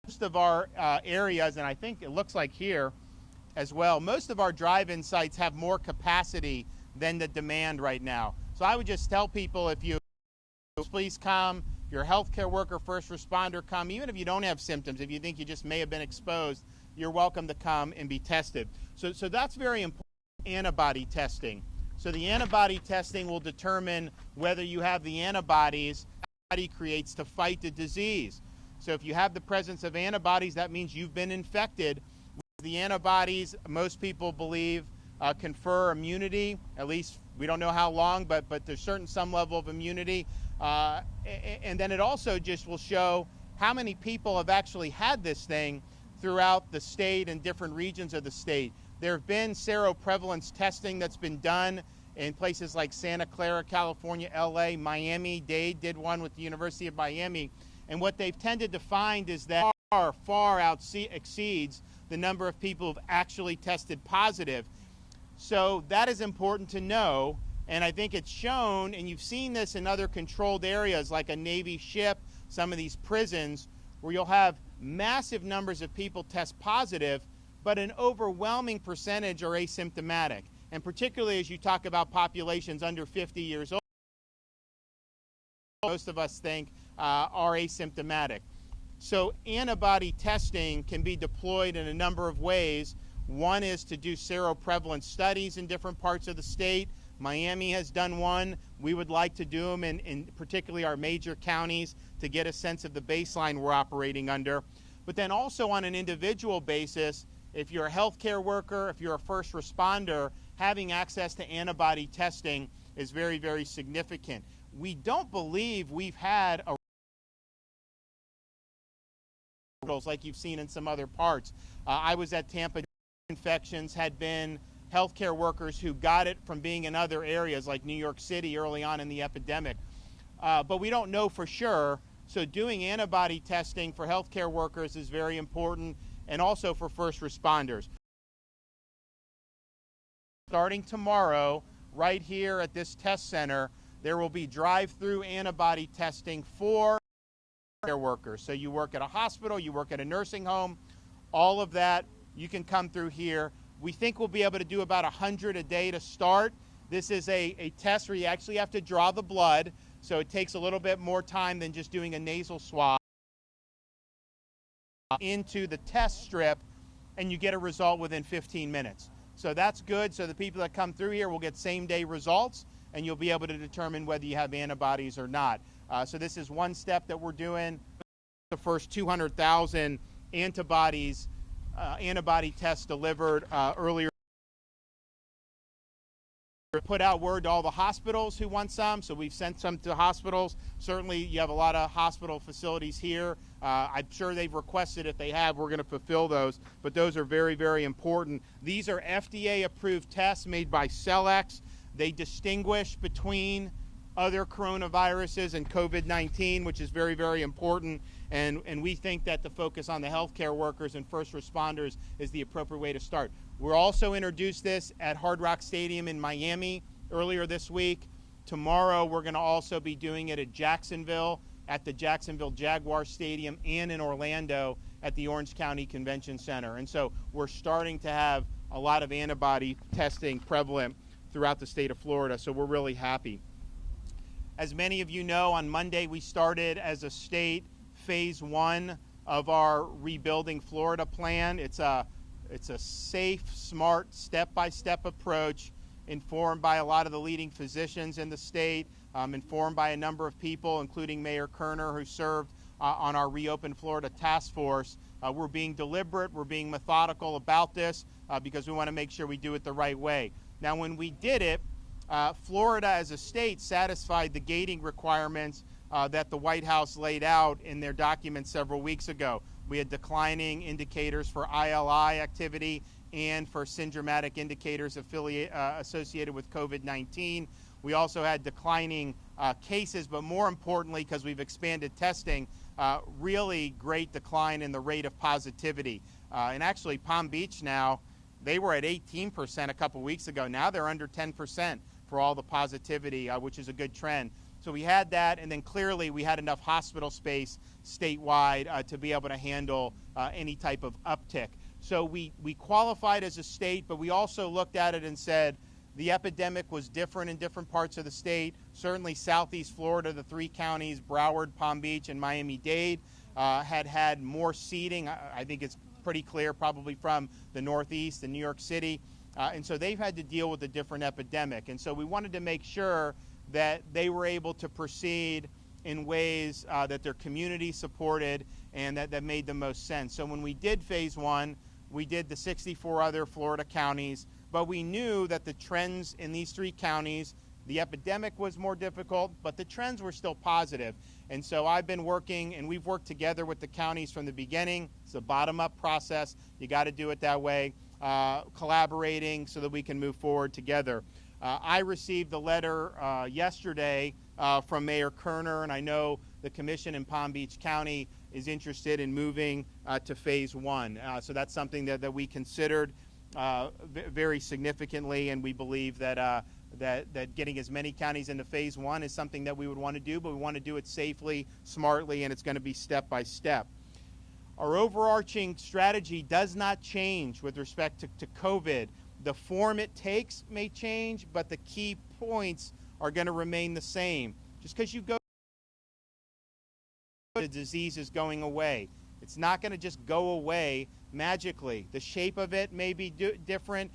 most of our areas, and I think it looks like here as well, most of our drive-in sites have more capacity than the demand right now. So I would just tell people, if you please come, if you're a healthcare worker, first responder, come. Even if you don't have symptoms, if you think you just may have been exposed, you're welcome to come and be tested. So that's very important. Antibody testing. So the antibody testing will determine whether you have the antibodies the body creates to fight the disease. So if you have the presence of antibodies, that means you've been infected. The antibodies, most people believe, confer immunity. At least we don't know how long, but there's some level of immunity. And then it also just will show how many people have actually had this thing throughout the state and different regions of the state. There have been seroprevalence testing that's been done in places like Santa Clara, California, LA, Miami. Dade did one with the University of Miami. And what they've tended to find is that far exceeds the number of people who've actually tested positive. So that is important to know. And I think it's shown, and you've seen this in other controlled areas like a Navy ship, some of these prisons, where you'll have massive numbers of people test positive, but an overwhelming percentage are asymptomatic. And particularly as you talk about populations under 50 years old, most of us think are asymptomatic. So antibody testing can be deployed in a number of ways. One is to do seroprevalence studies in different parts of the state. Miami has done one. We would like to do them in particularly our major counties to get a sense of the baseline we're operating under. But then also on an individual basis, if you're a healthcare worker, if you're a first responder, having access to antibody testing is very, very significant. We don't believe we've had a like you've seen in some other parts. I was at Tampa. Infections had been healthcare workers who got it from being in other areas like New York City early on in the epidemic. But we don't know for sure. So doing antibody testing for healthcare workers is very important, and also for first responders. Starting tomorrow, right here at this test center, there will be drive-through antibody testing for healthcare workers. So you work at a hospital, you work at a nursing home, all of that, you can come through here. We think we'll be able to do about 100 a day to start. This is a test where you actually have to draw the blood, so it takes a little bit more time than just doing a nasal swab into the test strip, and you get a result within 15 minutes. So that's good. So the people that come through here will get same-day results, and you'll be able to determine whether you have antibodies or not. So this is one step that we're doing. The first 200,000 antibody tests delivered earlier. Put out word to all the hospitals who want some, so we've sent some to hospitals. Certainly you have a lot of hospital facilities here. I'm sure they've requested. If they have, we're going to fulfill those, but those are very, very important. These are FDA approved tests made by Celex. They distinguish between other coronaviruses and COVID-19, which is very, very important. And we think that the focus on the healthcare workers and first responders is the appropriate way to start. We're also introduced this at Hard Rock Stadium in Miami earlier this week. Tomorrow, we're going to also be doing it at Jacksonville, at the Jacksonville Jaguar Stadium, and in Orlando at the Orange County Convention Center. And so we're starting to have a lot of antibody testing prevalent throughout the state of Florida, so we're really happy. As many of you know, on Monday we started as a state phase 1 of our Rebuilding Florida plan. It's a safe, smart, step-by-step approach informed by a lot of the leading physicians in the state, informed by a number of people, including Mayor Kerner, who served on our Reopen Florida task force. We're being deliberate, we're being methodical about this because we want to make sure we do it the right way. Now, when we did it, Florida as a state satisfied the gating requirements that the White House laid out in their document several weeks ago. We had declining indicators for ILI activity and for syndromatic indicators associated with COVID-19. We also had declining cases, but more importantly, because we've expanded testing, really great decline in the rate of positivity. And actually, Palm Beach now, they were at 18% a couple weeks ago. Now they're under 10% for all the positivity, which is a good trend. So we had that, and then clearly we had enough hospital space statewide to be able to handle any type of uptick. So we qualified as a state, but we also looked at it and said the epidemic was different in different parts of the state. Certainly Southeast Florida, the 3 counties, Broward, Palm Beach, and Miami-Dade, had more seeding. I think it's pretty clear probably from the Northeast and New York City. And so they've had to deal with a different epidemic. And so we wanted to make sure that they were able to proceed in ways that their community supported and that made the most sense. So when we did phase 1, we did the 64 other Florida counties, but we knew that the trends in these 3 counties, the epidemic was more difficult, but the trends were still positive. And so I've been working, and we've worked together with the counties from the beginning. It's a bottom-up process. You got to do it that way, collaborating so that we can move forward together. I received a letter yesterday from Mayor Kerner, and I know the commission in Palm Beach County is interested in moving to phase 1. So that's something that we considered very significantly, and we believe that getting as many counties into phase 1 is something that we would want to do, but we want to do it safely, smartly, and it's going to be step by step. Our overarching strategy does not change with respect to COVID. The form it takes may change, but the key points are going to remain the same. Just because you go, the disease is going away. It's not going to just go away magically. The shape of it may be different.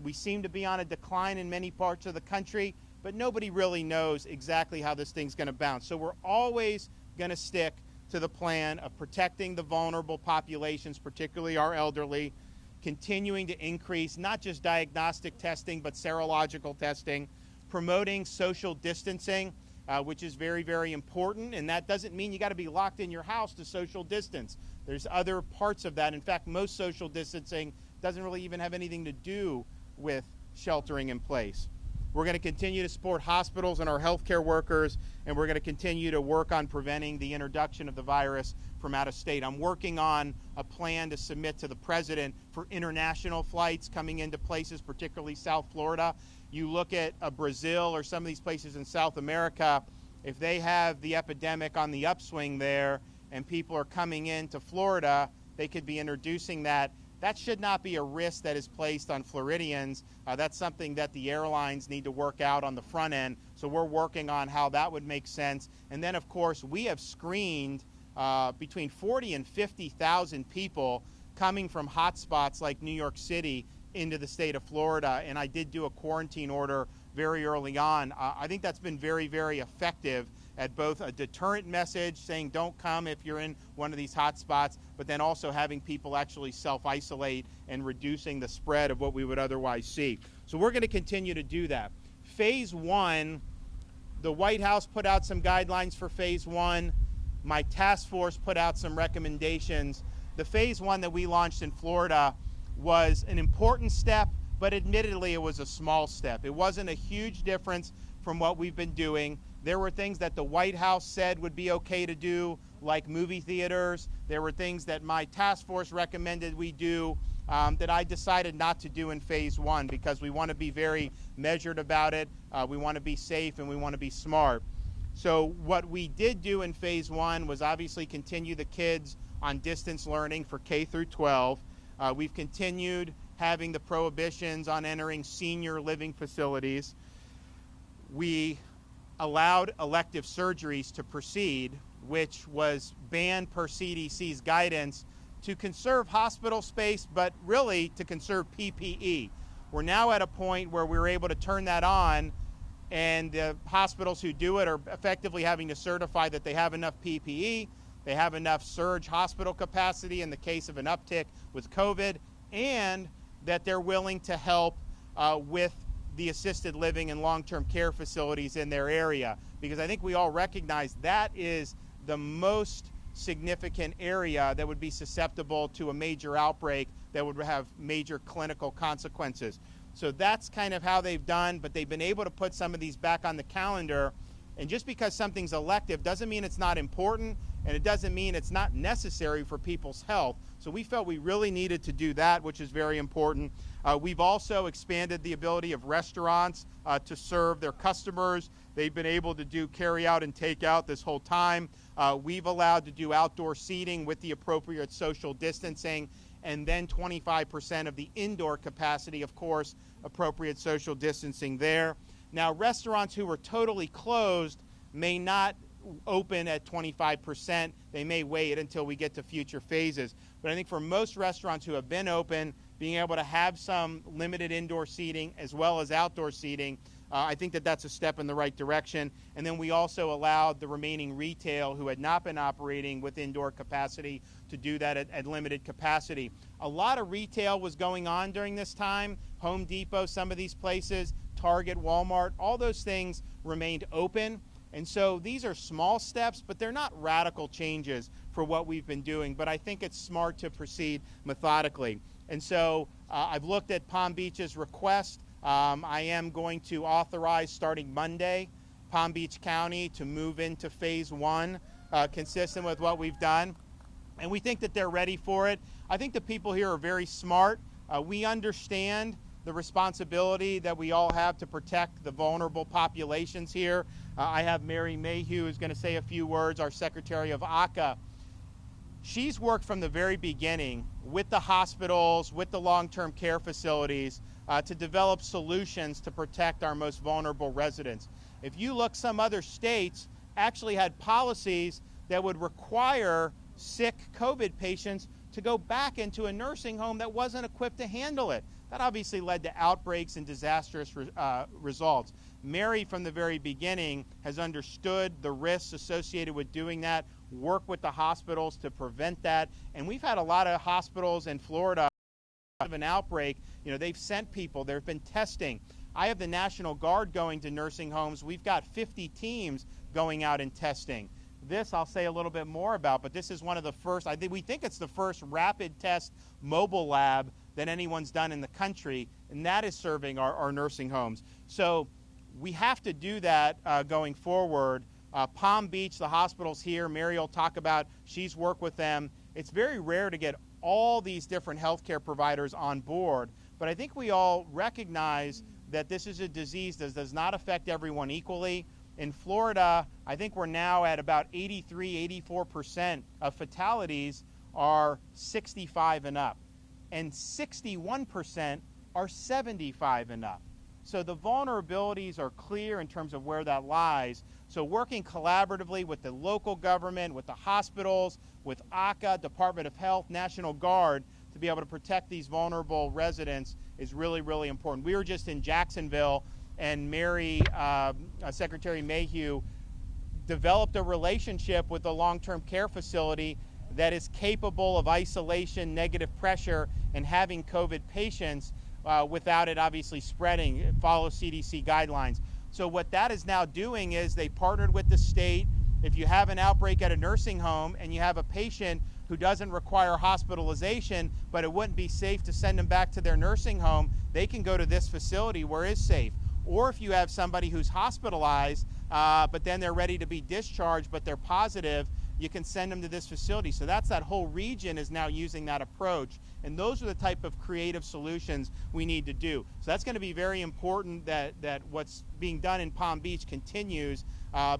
We seem to be on a decline in many parts of the country, but nobody really knows exactly how this thing's going to bounce. So we're always going to stick to the plan of protecting the vulnerable populations, particularly our elderly, continuing to increase not just diagnostic testing, but serological testing, promoting social distancing, which is very, very important. And that doesn't mean you got to be locked in your house to social distance. There's other parts of that. In fact, most social distancing doesn't really even have anything to do with sheltering in place. We're going to continue to support hospitals and our healthcare workers, and we're going to continue to work on preventing the introduction of the virus from out of state. I'm working on a plan to submit to the president for international flights coming into places, particularly South Florida. You look at Brazil or some of these places in South America, if they have the epidemic on the upswing there and people are coming into Florida, they could be introducing that. That should not be a risk that is placed on Floridians. That's something that the airlines need to work out on the front end. So we're working on how that would make sense. And then, of course, we have screened between 40 and 50,000 people coming from hotspots like New York City into the state of Florida. And I did do a quarantine order very early on. I think that's been very, very effective at both a deterrent message saying don't come if you're in one of these hot spots, but then also having people actually self-isolate and reducing the spread of what we would otherwise see. So we're going to continue to do that. Phase 1, the White House put out some guidelines for phase 1. My task force put out some recommendations. The phase 1 that we launched in Florida was an important step, but admittedly it was a small step. It wasn't a huge difference from what we've been doing. There were things that the White House said would be okay to do, like movie theaters. There were things that my task force recommended we do that I decided not to do in phase 1 because we want to be very measured about it. We want to be safe and we want to be smart. So what we did do in phase 1 was obviously continue the kids on distance learning for K through 12. We've continued having the prohibitions on entering senior living facilities. We allowed elective surgeries to proceed, which was banned per CDC's guidance to conserve hospital space, but really to conserve PPE. We're now at a point where we're able to turn that on, and the hospitals who do it are effectively having to certify that they have enough PPE, they have enough surge hospital capacity in the case of an uptick with COVID, and that they're willing to help with the assisted living and long-term care facilities in their area, because I think we all recognize that is the most significant area that would be susceptible to a major outbreak that would have major clinical consequences. So that's kind of how they've done, but they've been able to put some of these back on the calendar. And just because something's elective doesn't mean it's not important. and it doesn't mean it's not necessary for people's health. So we felt we really needed to do that, which is very important. We've also expanded the ability of restaurants to serve their customers. They've been able to do carry out and take out this whole time. We've allowed to do outdoor seating with the appropriate social distancing, and then 25% of the indoor capacity, of course, appropriate social distancing there. Now, restaurants who were totally closed may not open at 25%. They may wait until we get to future phases. But I think for most restaurants who have been open, being able to have some limited indoor seating as well as outdoor seating, I think that that's a step in the right direction. And then we also allowed the remaining retail who had not been operating with indoor capacity to do that at limited capacity. A lot of retail was going on during this time. Home Depot, some of these places, Target, Walmart, all those things remained open. And so these are small steps, but they're not radical changes for what we've been doing. But I think it's smart to proceed methodically. And so I've looked at Palm Beach's request. I am going to authorize, starting Monday, Palm Beach County to move into phase 1, consistent with what we've done. And we think that they're ready for it. I think the people here are very smart. We understand the responsibility that we all have to protect the vulnerable populations here. I have Mary Mayhew who's going to say a few words, our Secretary of ACA. She's worked from the very beginning with the hospitals, with the long-term care facilities, to develop solutions to protect our most vulnerable residents. If you look, some other states actually had policies that would require sick COVID patients to go back into a nursing home that wasn't equipped to handle it. That obviously led to outbreaks and disastrous results. Mary, from the very beginning, has understood the risks associated with doing that, work with the hospitals to prevent that. And we've had a lot of hospitals in Florida of an outbreak. You know, they've sent people, there've been testing. I have the National Guard going to nursing homes. We've got 50 teams going out and testing. This I'll say a little bit more about, but this is one of the first, we think it's the first rapid test mobile lab that anyone's done in the country, and that is serving our nursing homes. So we have to do that going forward. Palm Beach, the hospitals here, Mary will talk about, she's worked with them. It's very rare to get all these different healthcare providers on board, but I think we all recognize that this is a disease that does not affect everyone equally. In Florida, I think we're now at about 83, 84% of fatalities are 65 and up, and 61% are 75 and up. So the vulnerabilities are clear in terms of where that lies. So working collaboratively with the local government, with the hospitals, with ACA, Department of Health, National Guard, to be able to protect these vulnerable residents is really, really important. We were just in Jacksonville, and Mary, Secretary Mayhew, developed a relationship with a long-term care facility that is capable of isolation, negative pressure, and having COVID patients without it obviously spreading, follow CDC guidelines. So what that is now doing is they partnered with the state. If you have an outbreak at a nursing home and you have a patient who doesn't require hospitalization, but it wouldn't be safe to send them back to their nursing home, they can go to this facility where it's safe. Or if you have somebody who's hospitalized, but then they're ready to be discharged, but they're positive, you can send them to this facility. So that's that whole region is now using that approach. And those are the type of creative solutions we need to do. So that's going to be very important that what's being done in Palm Beach continues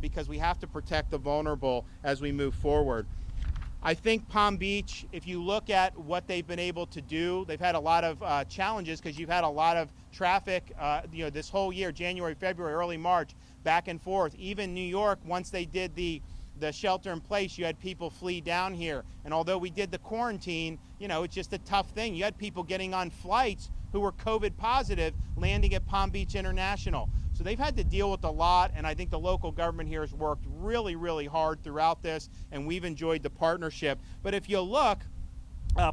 because we have to protect the vulnerable as we move forward. I think Palm Beach, if you look at what they've been able to do, they've had a lot of challenges because you've had a lot of traffic, this whole year, January, February, early March, back and forth. Even New York, once they did the shelter in place, you had people flee down here. And although we did the quarantine, it's just a tough thing. You had people getting on flights who were COVID positive landing at Palm Beach International. So they've had to deal with a lot, and I think the local government here has worked really, really hard throughout this, and we've enjoyed the partnership. But if you look,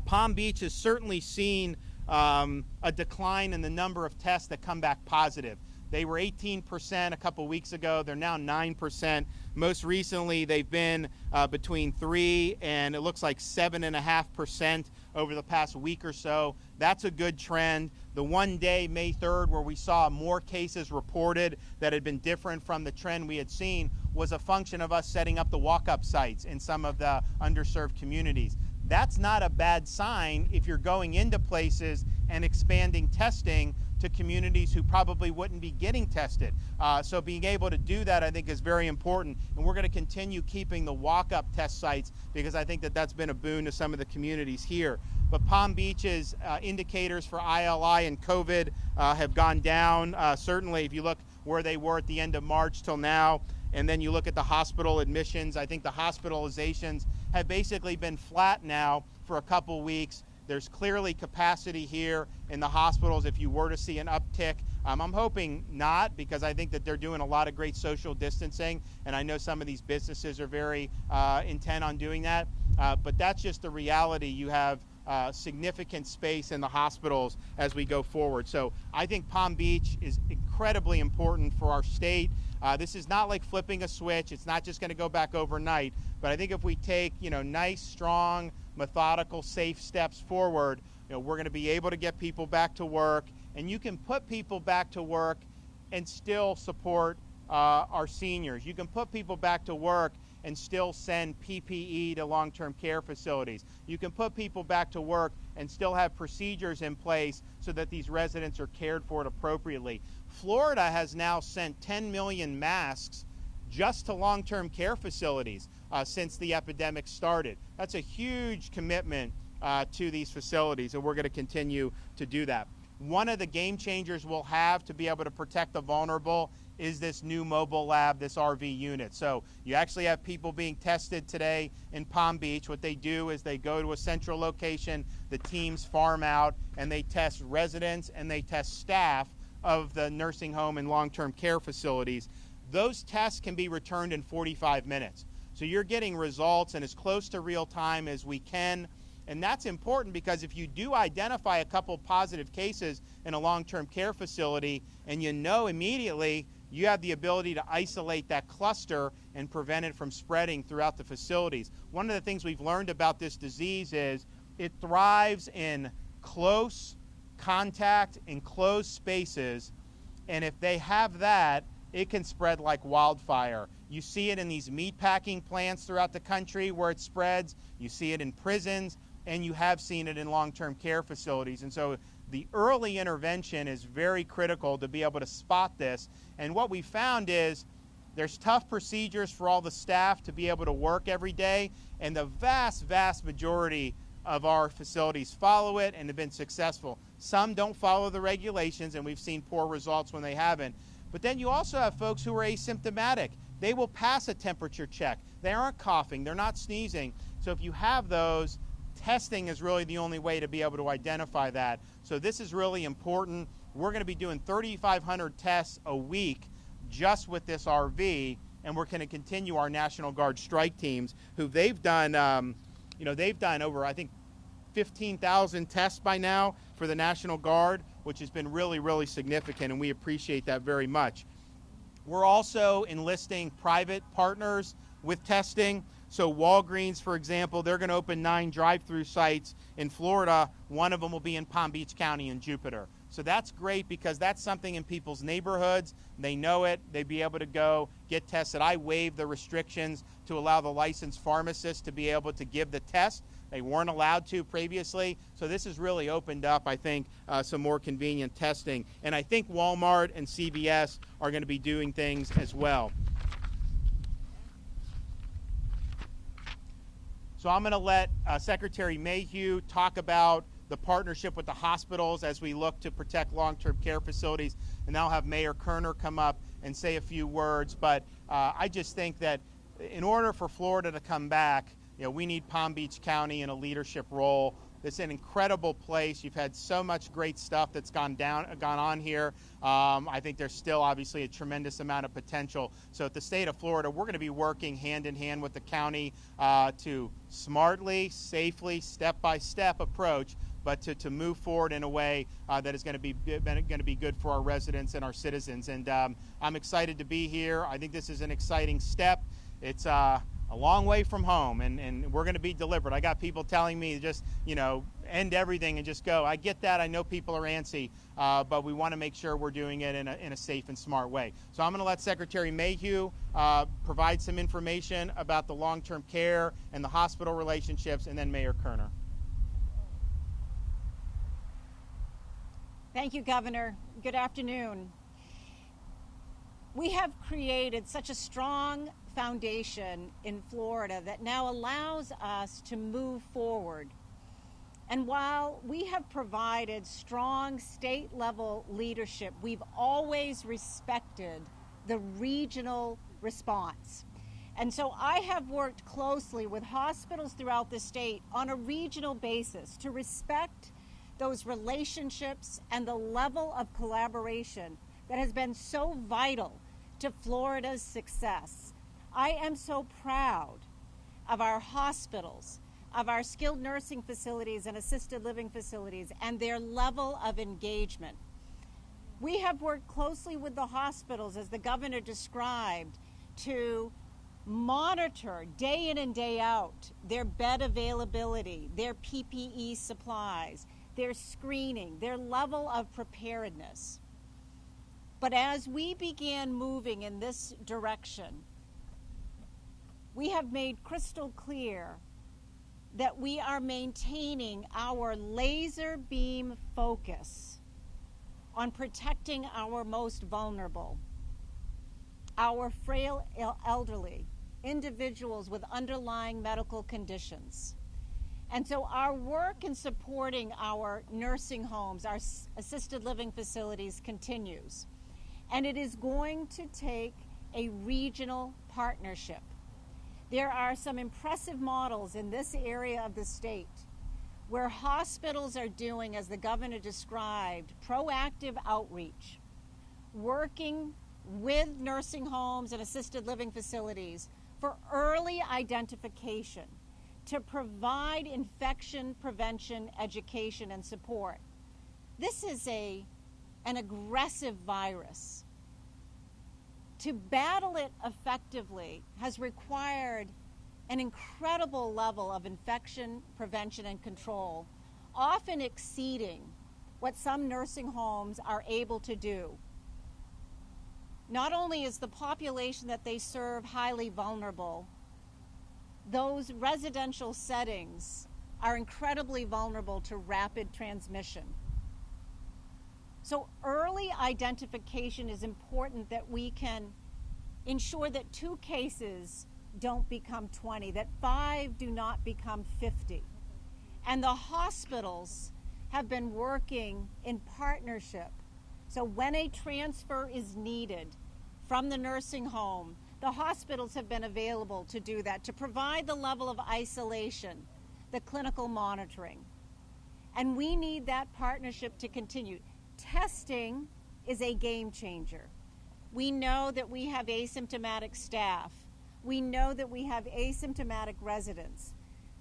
Palm Beach has certainly seen a decline in the number of tests that come back positive. They were 18% a couple weeks ago. They're now 9%. Most recently, they've been between 3 and it looks like 7.5% over the past week or so. That's a good trend. The one day, May 3rd, where we saw more cases reported that had been different from the trend we had seen was a function of us setting up the walk-up sites in some of the underserved communities. That's not a bad sign if you're going into places and expanding testing to communities who probably wouldn't be getting tested. So being able to do that, I think, is very important. And we're going to continue keeping the walk-up test sites because I think that that's been a boon to some of the communities here. But Palm Beach's indicators for ILI and COVID have gone down. Certainly, if you look where they were at the end of March till now, and then you look at the hospital admissions, I think the hospitalizations have basically been flat now for a couple weeks. There's clearly capacity here in the hospitals if you were to see an uptick. I'm hoping not, because I think that they're doing a lot of great social distancing, and I know some of these businesses are very intent on doing that. But that's just the reality. You have significant space in the hospitals as we go forward. So I think Palm Beach is incredibly important for our state. This is not like flipping a switch. It's not just going to go back overnight. But I think if we take, nice, strong, methodical, safe steps forward, we're going to be able to get people back to work. And you can put people back to work and still support our seniors. You can put people back to work and still send PPE to long-term care facilities. You can put people back to work and still have procedures in place so that these residents are cared for appropriately. Florida has now sent 10 million masks just to long-term care facilities since the epidemic started. That's a huge commitment to these facilities, and we're going to continue to do that. One of the game changers we'll have to be able to protect the vulnerable is this new mobile lab, this RV unit. So you actually have people being tested today in Palm Beach. What they do is they go to a central location, the teams farm out, and they test residents and they test staff of the nursing home and long-term care facilities. Those tests can be returned in 45 minutes. So you're getting results in as close to real time as we can. And that's important because if you do identify a couple positive cases in a long-term care facility and you know immediately, you have the ability to isolate that cluster and prevent it from spreading throughout the facilities. One of the things we've learned about this disease is it thrives in close contact, in closed spaces, and if they have that, it can spread like wildfire. You see it in these meatpacking plants throughout the country where it spreads. You see it in prisons, and you have seen it in long-term care facilities. And so the early intervention is very critical to be able to spot this. And what we found is there's tough procedures for all the staff to be able to work every day, and the vast, vast majority of our facilities follow it and have been successful. Some don't follow the regulations, and we've seen poor results when they haven't. But then you also have folks who are asymptomatic. They will pass a temperature check. They aren't coughing. They're not sneezing. So if you have those, testing is really the only way to be able to identify that. So this is really important. We're going to be doing 3,500 tests a week just with this RV, and we're going to continue our National Guard strike teams, who they've done, they've done over, I think, 15,000 tests by now for the National Guard, which has been really, really significant, and we appreciate that very much. We're also enlisting private partners with testing. So Walgreens, for example, they're going to open 9 drive-through sites in Florida. One of them will be in Palm Beach County in Jupiter. So that's great because that's something in people's neighborhoods. They know it. They'd be able to go get tested. I waived the restrictions to allow the licensed pharmacists to be able to give the test. They weren't allowed to previously. So this has really opened up, I think, some more convenient testing. And I think Walmart and CVS are going to be doing things as well. So I'm going to let Secretary Mayhew talk about the partnership with the hospitals as we look to protect long-term care facilities. And I'll have Mayor Kerner come up and say a few words. But I just think that in order for Florida to come back, we need Palm Beach County in a leadership role. It's an incredible place. You've had so much great stuff that's gone on here. I think there's still obviously a tremendous amount of potential. So at the state of Florida, we're going to be working hand in hand with the county to smartly, safely, step-by-step approach, but to move forward in a way that is going to be good for our residents and our citizens. And I'm excited to be here. I think this is an exciting step. It's a long way from home, and we're going to be deliberate. I got people telling me just, end everything and just go. I get that. I know people are antsy, but we want to make sure we're doing it in a safe and smart way. So I'm going to let Secretary Mayhew provide some information about the long-term care and the hospital relationships, and then Mayor Kerner. Thank you, Governor. Good afternoon. We have created such a strong foundation in Florida that now allows us to move forward. And while we have provided strong state-level leadership, we've always respected the regional response. And so I have worked closely with hospitals throughout the state on a regional basis to respect those relationships and the level of collaboration that has been so vital to Florida's success. I am so proud of our hospitals, of our skilled nursing facilities and assisted living facilities, and their level of engagement. We have worked closely with the hospitals, as the governor described, to monitor day in and day out their bed availability, their PPE supplies, their screening, their level of preparedness. But as we began moving in this direction, we have made crystal clear that we are maintaining our laser beam focus on protecting our most vulnerable, our frail elderly, individuals with underlying medical conditions. And so our work in supporting our nursing homes, our assisted living facilities continues. And it is going to take a regional partnership. There are some impressive models in this area of the state where hospitals are doing, as the governor described, proactive outreach, working with nursing homes and assisted living facilities for early identification to provide infection prevention education and support. This is an aggressive virus. To battle it effectively has required an incredible level of infection prevention and control, often exceeding what some nursing homes are able to do. Not only is the population that they serve highly vulnerable, those residential settings are incredibly vulnerable to rapid transmission. So early identification is important, that we can ensure that 2 cases don't become 20, that 5 do not become 50. And the hospitals have been working in partnership. So when a transfer is needed from the nursing home, the hospitals have been available to do that, to provide the level of isolation, the clinical monitoring. And we need that partnership to continue. Testing is a game changer. We know that we have asymptomatic staff. We know that we have asymptomatic residents.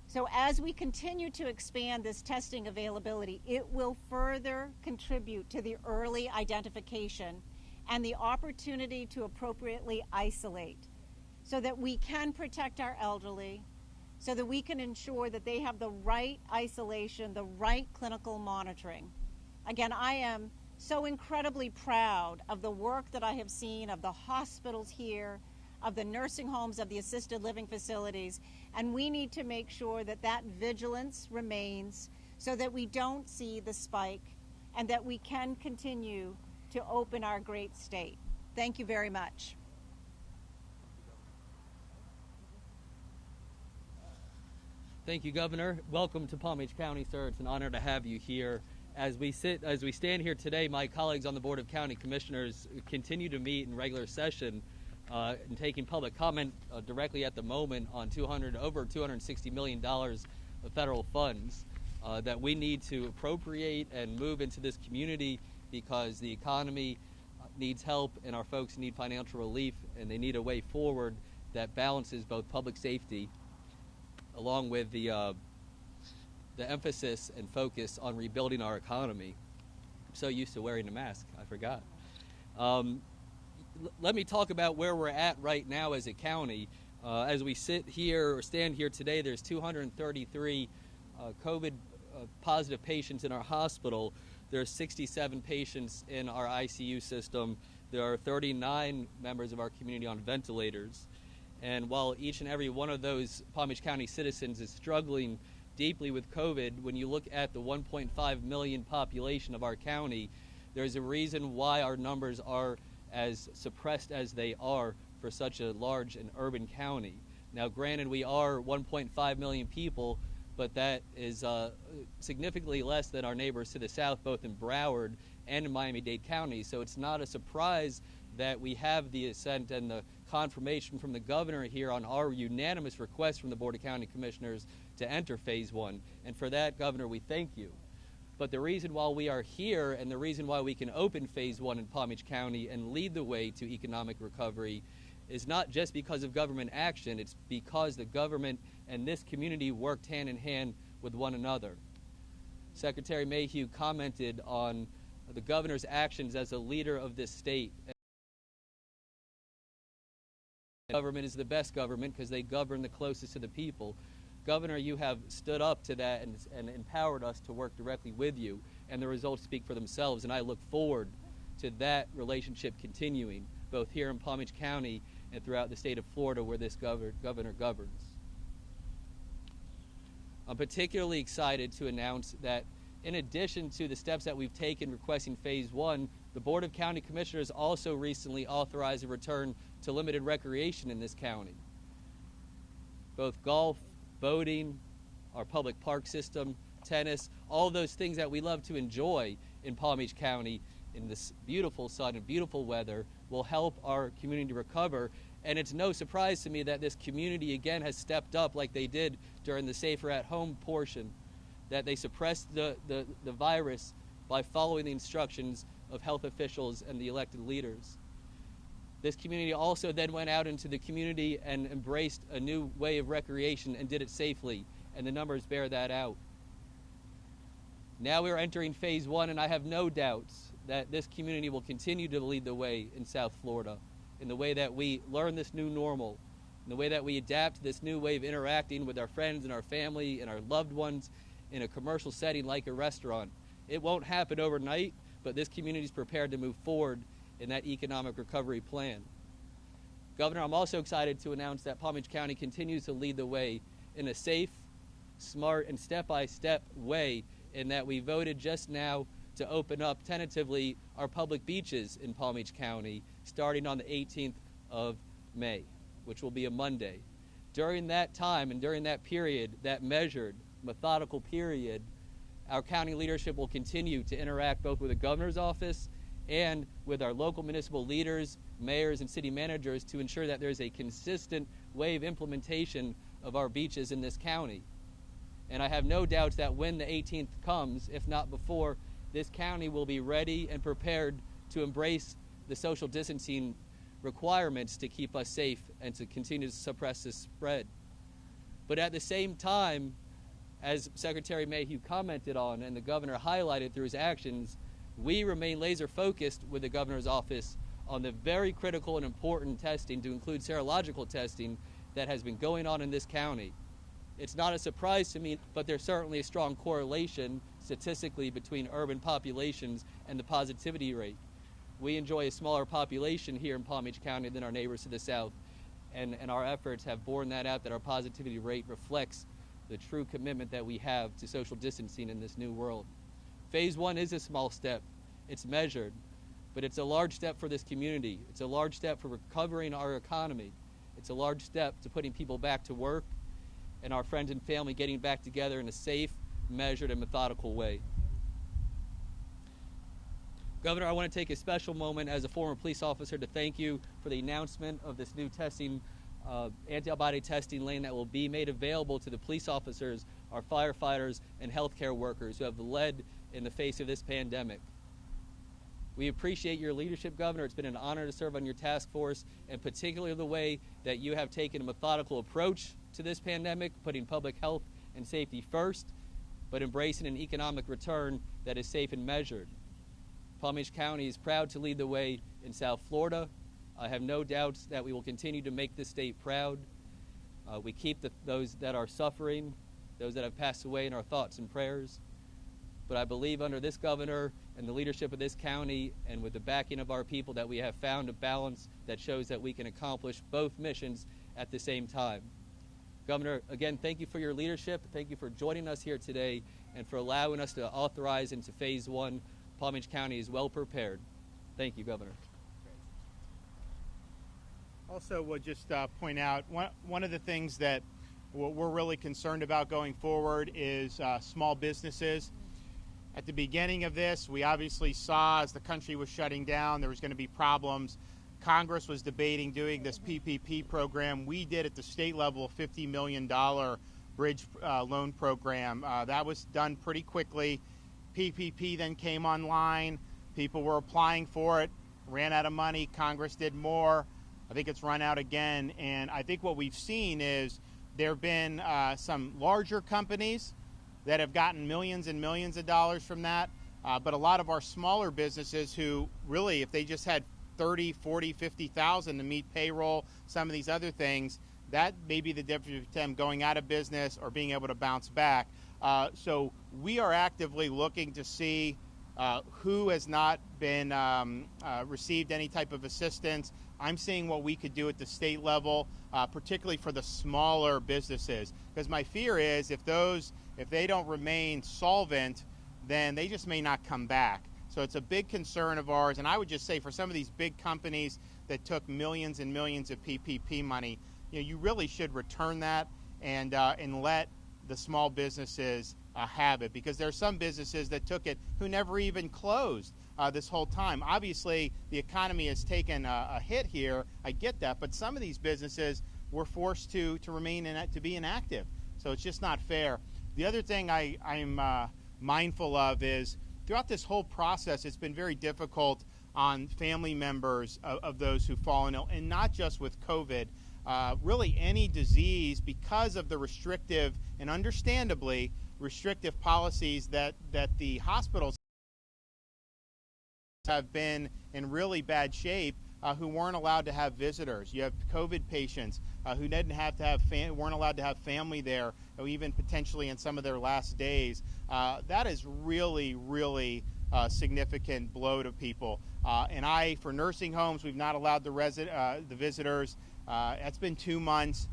So as we continue to expand this testing availability, it will further contribute to the early identification and the opportunity to appropriately isolate, so that we can protect our elderly, so that we can ensure that they have the right isolation, the right clinical monitoring. Again, I am so incredibly proud of the work that I have seen, of the hospitals here, of the nursing homes, of the assisted living facilities, and we need to make sure that that vigilance remains so that we don't see the spike and that we can continue to open our great state. Thank you very much. Thank you, Governor. Welcome to Palm Beach County, sir. It's an honor to have you here. As we stand here today, my colleagues on the Board of County Commissioners continue to meet in regular session and taking public comment directly at the moment on over $260 million of federal funds that we need to appropriate and move into this community, because the economy needs help and our folks need financial relief, and they need a way forward that balances both public safety along with the the emphasis and focus on rebuilding our economy. I'm so used to wearing a mask, I forgot. Let me talk about where we're at right now as a county. As we sit here or stand here today, there's 233 COVID positive patients in our hospital. There are 67 patients in our ICU system. There are 39 members of our community on ventilators. And while each and every one of those Palm Beach County citizens is struggling deeply with COVID, when you look at the 1.5 million population of our county, there's a reason why our numbers are as suppressed as they are for such a large and urban county. Now, granted, we are 1.5 million people, but that is significantly less than our neighbors to the south, both in Broward and in Miami-Dade County. So it's not a surprise that we have the assent and the confirmation from the governor here on our unanimous request from the Board of County Commissioners to enter Phase 1. And for that, Governor, we thank you. But the reason why we are here and the reason why we can open Phase 1 in Palm Beach County and lead the way to economic recovery is not just because of government action, it's because the government and this community worked hand in hand with one another. Secretary Mayhew commented on the governor's actions as a leader of this state. Government is the best government because they govern the closest to the people. Governor, you have stood up to that and empowered us to work directly with you, and the results speak for themselves, and I look forward to that relationship continuing, both here in Palm Beach County and throughout the state of Florida where this governor governs. I'm particularly excited to announce that in addition to the steps that we've taken requesting Phase 1, the Board of County Commissioners also recently authorized a return to limited recreation in this county. Both golf, boating, our public park system, tennis, all those things that we love to enjoy in Palm Beach County in this beautiful sun and beautiful weather will help our community recover. And it's no surprise to me that this community again has stepped up like they did during the Safer at Home portion, that they suppressed the virus by following the instructions of health officials and the elected leaders. This community also then went out into the community and embraced a new way of recreation and did it safely, and the numbers bear that out. Now we're entering Phase 1, and I have no doubts that this community will continue to lead the way in South Florida, in the way that we learn this new normal, in the way that we adapt to this new way of interacting with our friends and our family and our loved ones in a commercial setting like a restaurant. It won't happen overnight, but this community is prepared to move forward in that economic recovery plan. Governor, I'm also excited to announce that Palm Beach County continues to lead the way in a safe, smart, and step-by-step way, in that we voted just now to open up tentatively our public beaches in Palm Beach County starting on the 18th of May, which will be a Monday. During that time and during that period, that measured, methodical period, our county leadership will continue to interact both with the governor's office and with our local municipal leaders, mayors, and city managers to ensure that there's a consistent way of implementation of our beaches in this county. And I have no doubts that when the 18th comes, if not before, this county will be ready and prepared to embrace the social distancing requirements to keep us safe and to continue to suppress this spread. But at the same time, as Secretary Mayhew commented on and the governor highlighted through his actions, we remain laser focused with the governor's office on the very critical and important testing, to include serological testing, that has been going on in this county. It's not a surprise to me, but there's certainly a strong correlation statistically between urban populations and the positivity rate. We enjoy a smaller population here in Palm Beach County than our neighbors to the south, and our efforts have borne that out, that our positivity rate reflects the true commitment that we have to social distancing in this new world. Phase 1 is a small step. It's measured, but it's a large step for this community. It's a large step for recovering our economy. It's a large step to putting people back to work and our friends and family getting back together in a safe, measured, and methodical way. Governor, I want to take a special moment as a former police officer to thank you for the announcement of this new testing, antibody testing lane that will be made available to the police officers, our firefighters, and healthcare workers who have led in the face of this pandemic. We appreciate your leadership, Governor. It's been an honor to serve on your task force, and particularly the way that you have taken a methodical approach to this pandemic, putting public health and safety first, but embracing an economic return that is safe and measured. Palm Beach County is proud to lead the way in South Florida. I have no doubts that we will continue to make this state proud. We keep those that are suffering, those that have passed away in our thoughts and prayers. But I believe under this governor and the leadership of this county and with the backing of our people that we have found a balance that shows that we can accomplish both missions at the same time. Governor, again, thank you for your leadership. Thank you for joining us here today and for allowing us to authorize into Phase 1. Palm Beach County is well prepared. Thank you, Governor. Also, we'll just point out one of the things that we're really concerned about going forward is small businesses. At the beginning of this, we obviously saw as the country was shutting down, there was going to be problems. Congress was debating doing this PPP program. We did at the state level a $50 million bridge loan program. That was done pretty quickly. PPP then came online. People were applying for it, ran out of money. Congress did more. I think it's run out again. And I think what we've seen is there have been some larger companies that have gotten millions and millions of dollars from that. But a lot of our smaller businesses who really, if they just had 30, 40, 50,000 to meet payroll, some of these other things, that may be the difference between them going out of business or being able to bounce back. So we are actively looking to see who has not been received any type of assistance. I'm seeing what we could do at the state level, particularly for the smaller businesses, because my fear is if they don't remain solvent, then they just may not come back. So it's a big concern of ours, and I would just say for some of these big companies that took millions and millions of PPP money, you really should return that and let the small businesses have it, because there are some businesses that took it who never even closed this whole time. Obviously, the economy has taken a hit here. I get that, but some of these businesses were forced to remain to be inactive. So it's just not fair. The other thing I'm mindful of is throughout this whole process, it's been very difficult on family members of those who've fallen ill, and not just with COVID. Really any disease, because of the restrictive and understandably restrictive policies that the hospitals have been in really bad shape, who weren't allowed to have visitors. You have COVID patients who weren't allowed to have family there, or even potentially in some of their last days. That is really, really a significant blow to people. And for nursing homes, we've not allowed the visitors. It's been 2 months.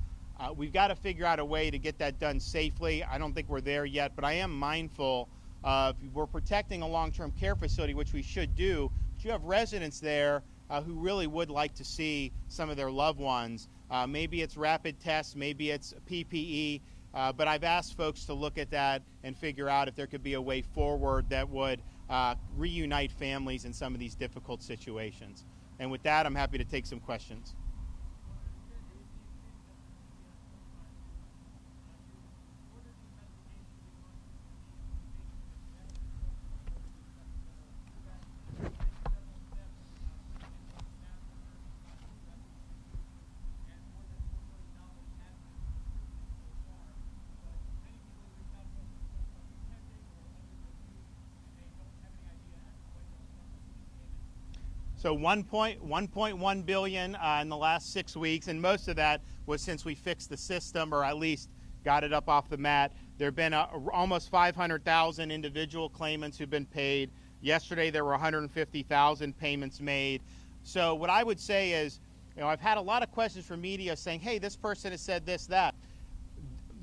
We've got to figure out a way to get that done safely. I don't think we're there yet, but I am mindful of we're protecting a long-term care facility, which we should do, but you have residents there who really would like to see some of their loved ones. Maybe it's rapid tests, maybe it's PPE, but I've asked folks to look at that and figure out if there could be a way forward that would reunite families in some of these difficult situations. And with that, I'm happy to take some questions. So 1.1 billion in the last 6 weeks, and most of that was since we fixed the system, or at least got it up off the mat. There have been almost 500,000 individual claimants who've been paid. Yesterday there were 150,000 payments made. So what I would say is, I've had a lot of questions from media saying, hey, this person has said this, that.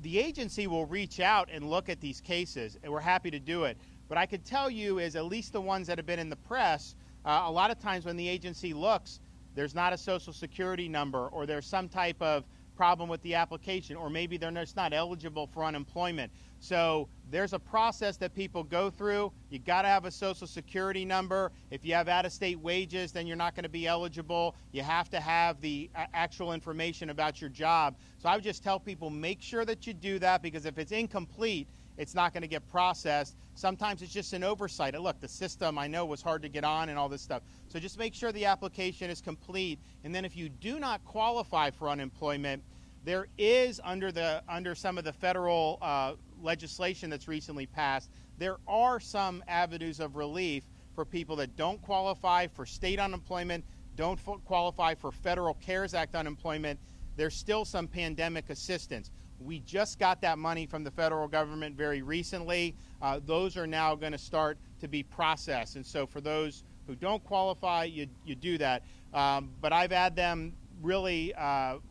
The agency will reach out and look at these cases, and we're happy to do it. But I could tell you is at least the ones that have been in the press, a lot of times when the agency looks, there's not a social security number, or there's some type of problem with the application, or maybe they're just not eligible for unemployment. So there's a process that people go through. You got to have a social security number. If you have out-of-state wages, then you're not going to be eligible. You have to have the actual information about your job. So I would just tell people, make sure that you do that, because if it's incomplete, it's not going to get processed. Sometimes it's just an oversight. Look, the system I know was hard to get on and all this stuff. So just make sure the application is complete. And then if you do not qualify for unemployment, There is under some of the federal legislation that's recently passed, there are some avenues of relief for people that don't qualify for state unemployment, don't qualify for federal CARES Act unemployment. There's still some pandemic assistance. We just got that money from the federal government very recently. Those are now going to start to be processed. And so for those who don't qualify, you do that. But I've had them really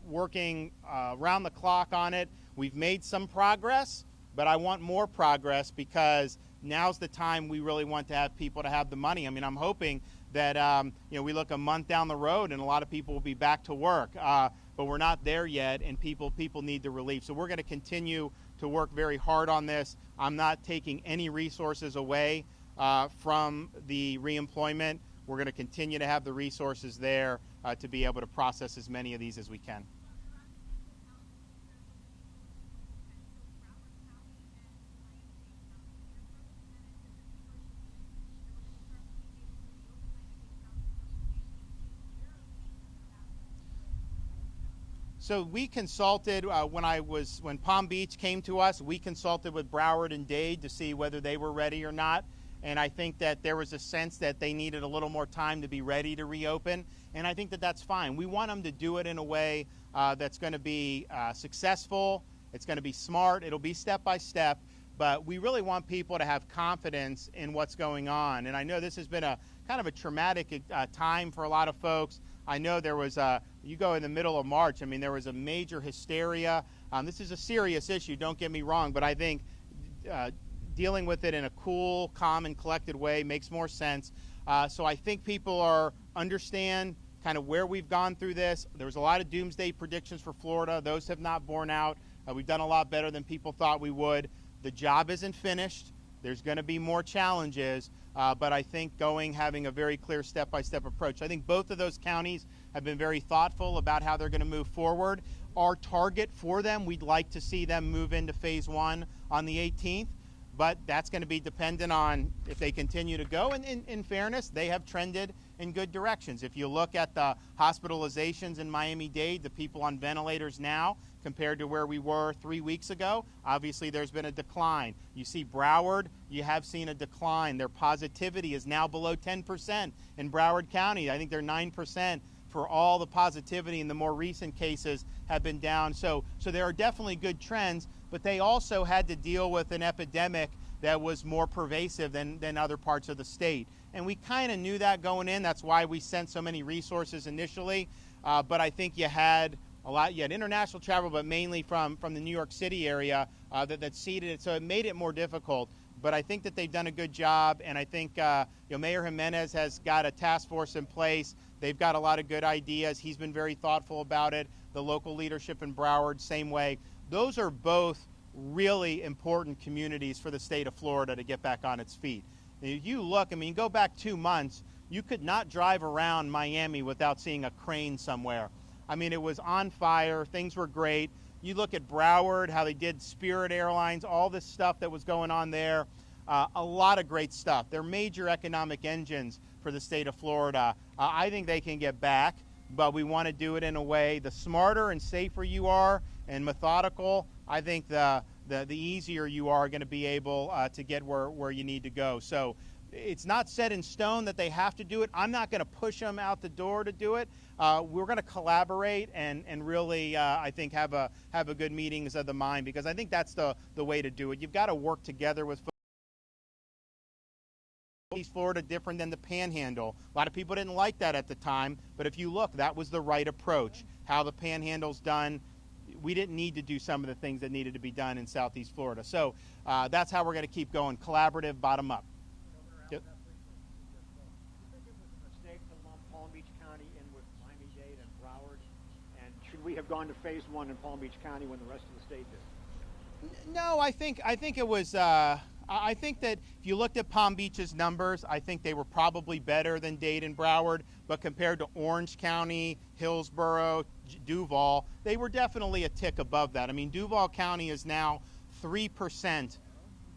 working around the clock on it. We've made some progress, but I want more progress because now's the time we really want to have people to have the money. I mean, I'm hoping that we look a month down the road and a lot of people will be back to work. But we're not there yet, and people need the relief. So we're going to continue to work very hard on this. I'm not taking any resources away from the reemployment. We're going to continue to have the resources there to be able to process as many of these as we can. So we consulted when Palm Beach came to us, we consulted with Broward and Dade to see whether they were ready or not. And I think that there was a sense that they needed a little more time to be ready to reopen. And I think that that's fine. We want them to do it in a way that's going to be successful. It's going to be smart. It'll be step by step. But we really want people to have confidence in what's going on. And I know this has been a kind of a traumatic time for a lot of folks. I know there was you go in the middle of March, I mean, there was a major hysteria. This is a serious issue, don't get me wrong, but I think dealing with it in a cool, calm, and collected way makes more sense. So I think people understand kind of where we've gone through this. There was a lot of doomsday predictions for Florida. Those have not borne out. We've done a lot better than people thought we would. The job isn't finished. There's going to be more challenges, but I think having a very clear step-by-step approach. I think both of those counties have been very thoughtful about how they're going to move forward. Our target for them, we'd like to see them move into phase 1 on the 18th, but that's going to be dependent on if they continue to go. And in fairness, they have trended in good directions. If you look at the hospitalizations in Miami-Dade, the people on ventilators now, compared to where we were 3 weeks ago, obviously there's been a decline. You see Broward, you have seen a decline. Their positivity is now below 10% in Broward County. I think they're 9% for all the positivity, and the more recent cases have been down. So there are definitely good trends, but they also had to deal with an epidemic that was more pervasive than other parts of the state. And we kind of knew that going in. That's why we sent so many resources initially. But I think you had international travel, but mainly from the New York City area that seeded it. So it made it more difficult. But I think that they've done a good job. And I think Mayor Jimenez has got a task force in place. They've got a lot of good ideas. He's been very thoughtful about it. The local leadership in Broward, same way. Those are both really important communities for the state of Florida to get back on its feet. If you look, I mean, go back 2 months, you could not drive around Miami without seeing a crane somewhere. I mean, it was on fire. Things were great. You look at Broward, how they did Spirit Airlines, all this stuff that was going on there. A lot of great stuff. They're major economic engines for the state of Florida. I think they can get back, but we want to do it in a way, the smarter and safer you are and methodical, I think the easier you are going to be able to get where you need to go. So it's not set in stone that they have to do it. I'm not going to push them out the door to do it. We're going to collaborate and really, I think, have a good meetings of the mind, because I think that's the way to do it. You've got to work together with East Florida, different than the Panhandle. A lot of people didn't like that at the time, but if you look, that was the right approach. How the Panhandle's done, we didn't need to do some of the things that needed to be done in Southeast Florida. So that's how we're going to keep going, collaborative, bottom up. Yep. Do you think it was a mistake to lump Palm Beach County in with Miami-Dade and Broward? And should we have gone to phase 1 in Palm Beach County when the rest of the state did? No, I think it was. I think that if you looked at Palm Beach's numbers, I think they were probably better than Dade and Broward. But compared to Orange County, Hillsborough, Duval, they were definitely a tick above that. I mean, Duval County is now 3%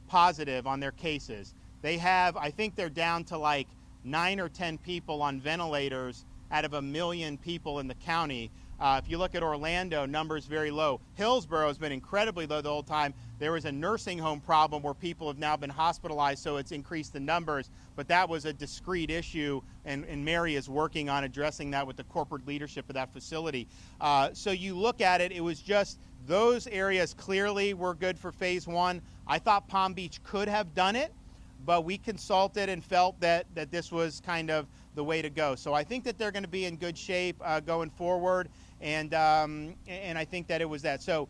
positive on their cases. They have, I think they're down to like 9 or 10 people on ventilators out of 1 million people in the county. If you look at Orlando, numbers very low. Hillsborough has been incredibly low the whole time. There was a nursing home problem where people have now been hospitalized, so it's increased the numbers, but that was a discrete issue, and Mary is working on addressing that with the corporate leadership of that facility. So you look at it, it was just those areas clearly were good for phase one. I thought Palm Beach could have done it, but we consulted and felt that this was kind of the way to go. So I think that they're going to be in good shape going forward, and I think that it was that. So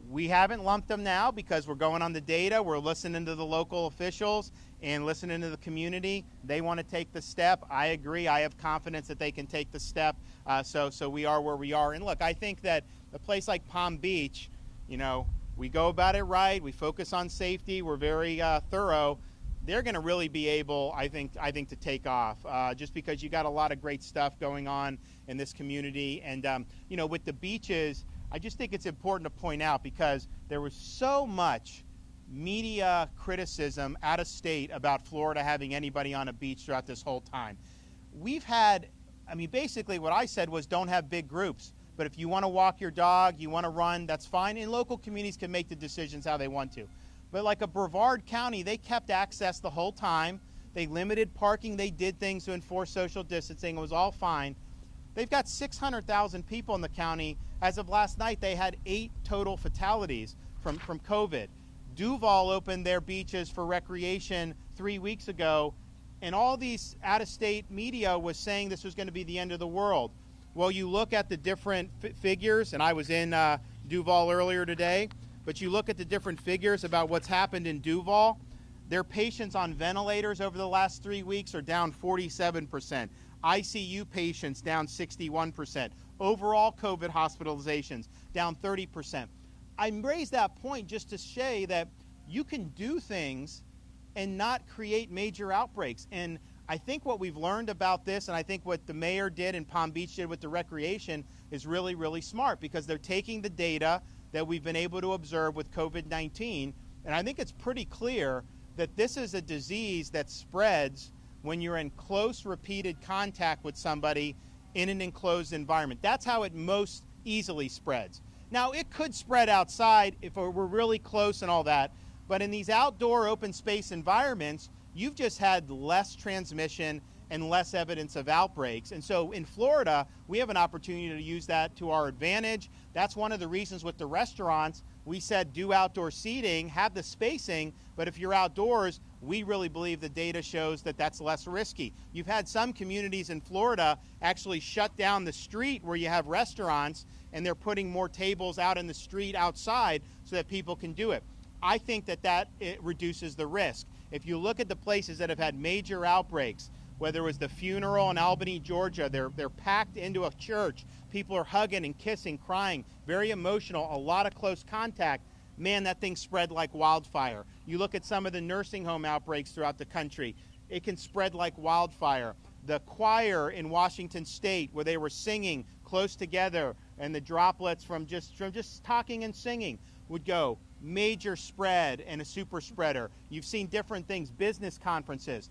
we haven't lumped them now because we're going on the data. We're listening to the local officials and listening to the community. They want to take the step. I agree. I have confidence that they can take the step. So we are where we are. And look, I think that a place like Palm Beach, you know, we go about it right. We focus on safety. We're very thorough. They're going to really be able, I think, to take off just because you got a lot of great stuff going on in this community. And, you know, with the beaches, I just think it's important to point out because there was so much media criticism out of state about Florida having anybody on a beach throughout this whole time. We've had, I mean, basically what I said was don't have big groups. But if you want to walk your dog, you want to run, that's fine. And local communities can make the decisions how they want to. But like a Brevard County, they kept access the whole time. They limited parking. They did things to enforce social distancing. It was all fine. They've got 600,000 people in the county. As of last night, they had 8 total fatalities from COVID. Duval opened their beaches for recreation 3 weeks ago, and all these out-of-state media was saying this was going to be the end of the world. Well, you look at the different figures, and I was in Duval earlier today, but you look at the different figures about what's happened in Duval. Their patients on ventilators over the last 3 weeks are down 47%. ICU patients down 61%. Overall COVID hospitalizations down 30%. I raised that point just to say that you can do things and not create major outbreaks. And I think what we've learned about this, and I think what the mayor did and Palm Beach did with the recreation is really, really smart because they're taking the data that we've been able to observe with COVID-19. And I think it's pretty clear that this is a disease that spreads when you're in close, repeated contact with somebody in an enclosed environment. That's how it most easily spreads. Now, it could spread outside if we're really close and all that, but in these outdoor open space environments, you've just had less transmission and less evidence of outbreaks. And so in Florida, we have an opportunity to use that to our advantage. That's one of the reasons with the restaurants, we said do outdoor seating, have the spacing, but if you're outdoors, we really believe the data shows that that's less risky. You've had some communities in Florida actually shut down the street where you have restaurants, and they're putting more tables out in the street outside so that people can do it. I think that it reduces the risk. If you look at the places that have had major outbreaks, whether it was the funeral in Albany, Georgia, they're packed into a church. People are hugging and kissing, crying, very emotional, a lot of close contact. Man, that thing spread like wildfire. You look at some of the nursing home outbreaks throughout the country, it can spread like wildfire. The choir in Washington State, where they were singing close together, and the droplets from just talking and singing would go. Major spread and a super spreader. You've seen different things, business conferences.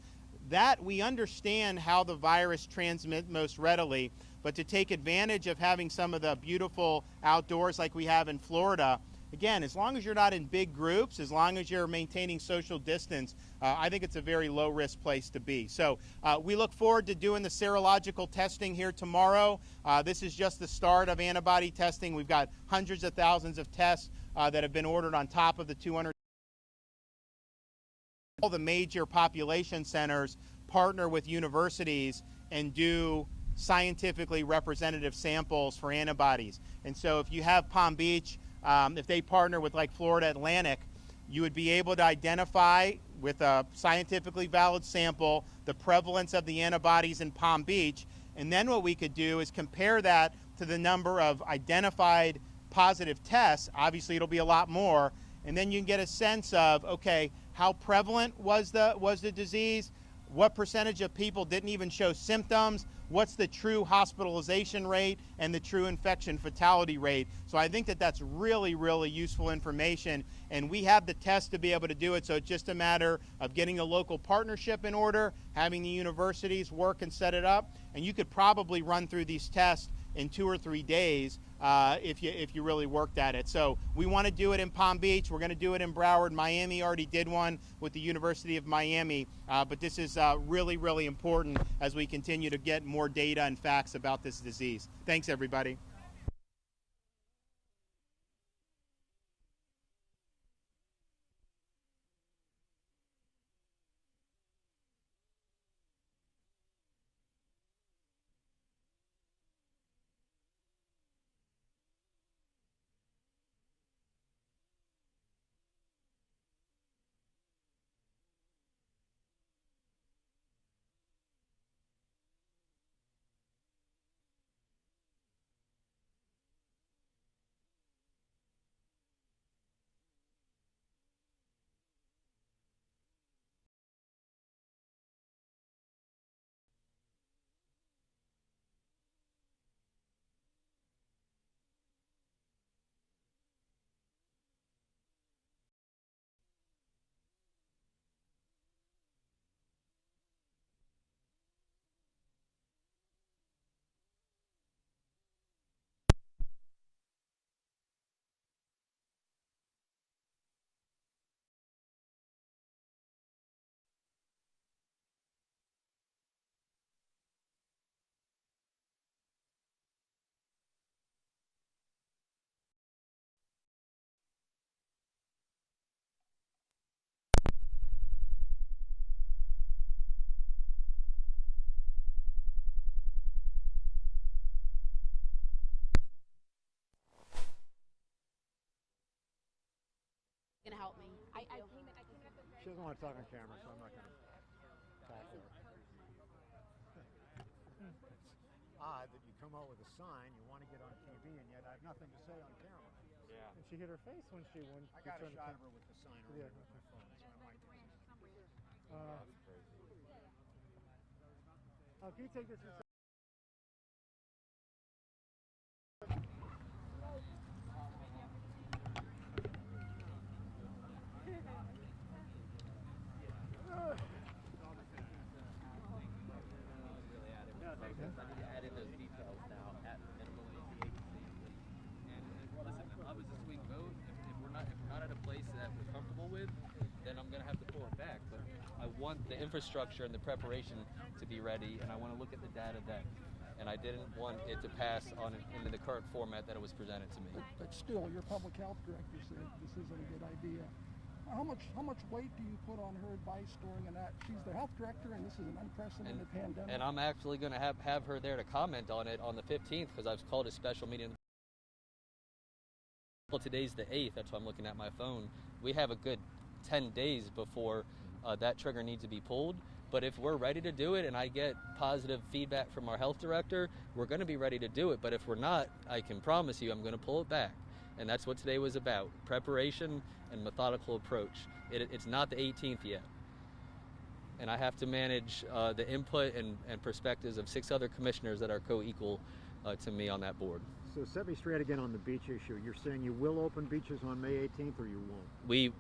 That we understand how the virus transmits most readily, but to take advantage of having some of the beautiful outdoors like we have in Florida, again, as long as you're not in big groups, as long as you're maintaining social distance, I think it's a very low-risk place to be. So we look forward to doing the serological testing here tomorrow. This is just the start of antibody testing. We've got hundreds of thousands of tests that have been ordered on top of the 200. All the major population centers partner with universities and do scientifically representative samples for antibodies. And so if you have Palm Beach, if they partner with like Florida Atlantic, you would be able to identify with a scientifically valid sample the prevalence of the antibodies in Palm Beach. And then what we could do is compare that to the number of identified positive tests. Obviously, it'll be a lot more. And then you can get a sense of, okay, how prevalent was the disease? What percentage of people didn't even show symptoms? What's the true hospitalization rate and the true infection fatality rate? So I think that that's really, really useful information, and we have the test to be able to do it. So it's just a matter of getting a local partnership in order, having the universities work and set it up, and you could probably run through these tests in 2 or 3 days if you really worked at it. So we want to do it in Palm Beach. We're going to do it in Broward. Miami already did one with the University of Miami, but this is really, really important as we continue to get more data and facts about this disease. Thanks, everybody. Gonna help me. I came in. She doesn't want to talk on camera, so I'm not going to talk to her. It's odd that you come out with a sign, you want to get on TV, and yet I have nothing to say on camera. Yeah. And she hit her face when she went. I got a shot of her with the sign earlier with my phone, so I might. Can you take this? I need to add in those details now at minimally the agency. And listen, if I was a swing vote, if we're not at a place that we're comfortable with, then I'm going to have to pull it back. But I want the infrastructure and the preparation to be ready, and I want to look at the data then. And I didn't want it to pass on into the current format that it was presented to me. But still, your public health director said this isn't a good idea. How much weight do you put on her advice during that? She's the health director, and this is an unprecedented pandemic. And I'm actually going to have her there to comment on it on the 15th because I've called a special meeting. Well, today's the 8th. That's why I'm looking at my phone. We have a good 10 days before that trigger needs to be pulled. But if we're ready to do it and I get positive feedback from our health director, we're going to be ready to do it. But if we're not, I can promise you I'm going to pull it back. And that's what today was about, preparation and methodical approach. It's not the 18th yet. And I have to manage the input and perspectives of 6 other commissioners that are co-equal to me on that board. So set me straight again on the beach issue. You're saying you will open beaches on May 18th or you won't?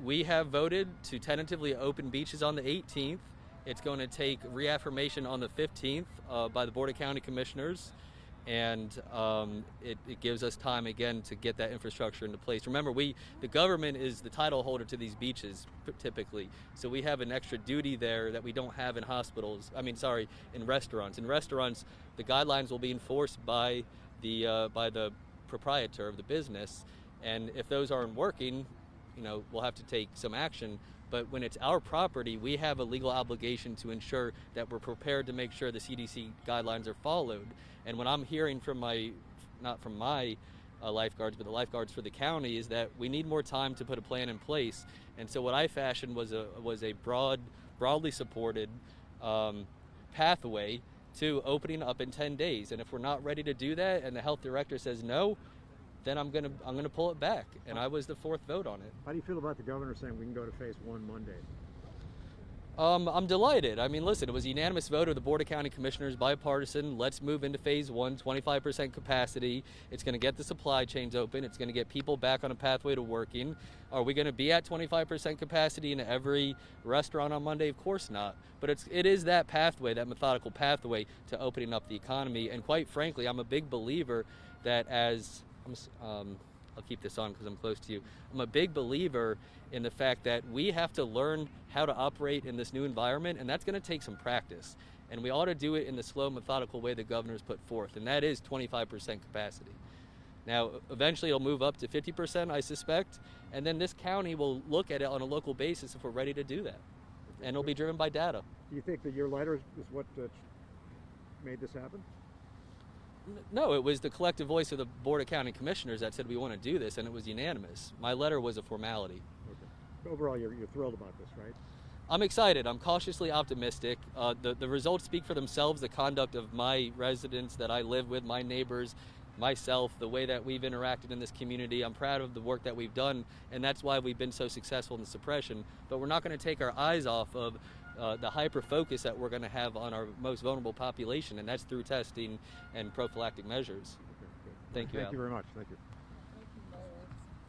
We have voted to tentatively open beaches on the 18th. It's going to take reaffirmation on the 15th by the Board of County Commissioners. And it gives us time again to get that infrastructure into place. Remember, the government is the title holder to these beaches typically, so we have an extra duty there that we don't have in hospitals. In restaurants. In restaurants, the guidelines will be enforced by the proprietor of the business, and if those aren't working, we'll have to take some action. But when it's our property, we have a legal obligation to ensure that we're prepared to make sure the CDC guidelines are followed. And what I'm hearing from not from my lifeguards, but the lifeguards for the county, is that we need more time to put a plan in place. And so what I fashioned was a broadly supported pathway to opening up in 10 days. And if we're not ready to do that, and the health director says no, then I'm gonna pull it back. And I was the 4th vote on it. How do you feel about the governor saying we can go to phase 1 Monday? I'm delighted. I mean, listen, it was a unanimous vote of the Board of County Commissioners, bipartisan. Let's move into phase one, 25% capacity. It's going to get the supply chains open. It's going to get people back on a pathway to working. Are we going to be at 25% capacity in every restaurant on Monday? Of course not. But it is that pathway, that methodical pathway to opening up the economy. And quite frankly, I'm a big believer that I'll keep this on because I'm close to you. I'm a big believer in the fact that we have to learn how to operate in this new environment, and that's going to take some practice. And we ought to do it in the slow, methodical way the governor's put forth, and that is 25% capacity. Now, eventually it'll move up to 50%, I suspect, and then this county will look at it on a local basis if we're ready to do that. And it'll be driven by data. Do you think that your letter is what made this happen? No, it was the collective voice of the Board of County Commissioners that said we want to do this, and it was unanimous. My letter was a formality. Okay. Overall, you're thrilled about this, right? I'm excited. I'm cautiously optimistic. The results speak for themselves. The conduct of my residents that I live with, my neighbors, myself, the way that we've interacted in this community. I'm proud of the work that we've done, and that's why we've been so successful in the suppression. But we're not going to take our eyes off of the hyper-focus that we're going to have on our most vulnerable population, and that's through testing and prophylactic measures. Okay, good. Thank you, Thank Al. you very much. Thank you.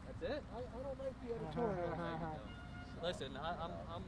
That's it? I don't like the editorial. Listen, I'm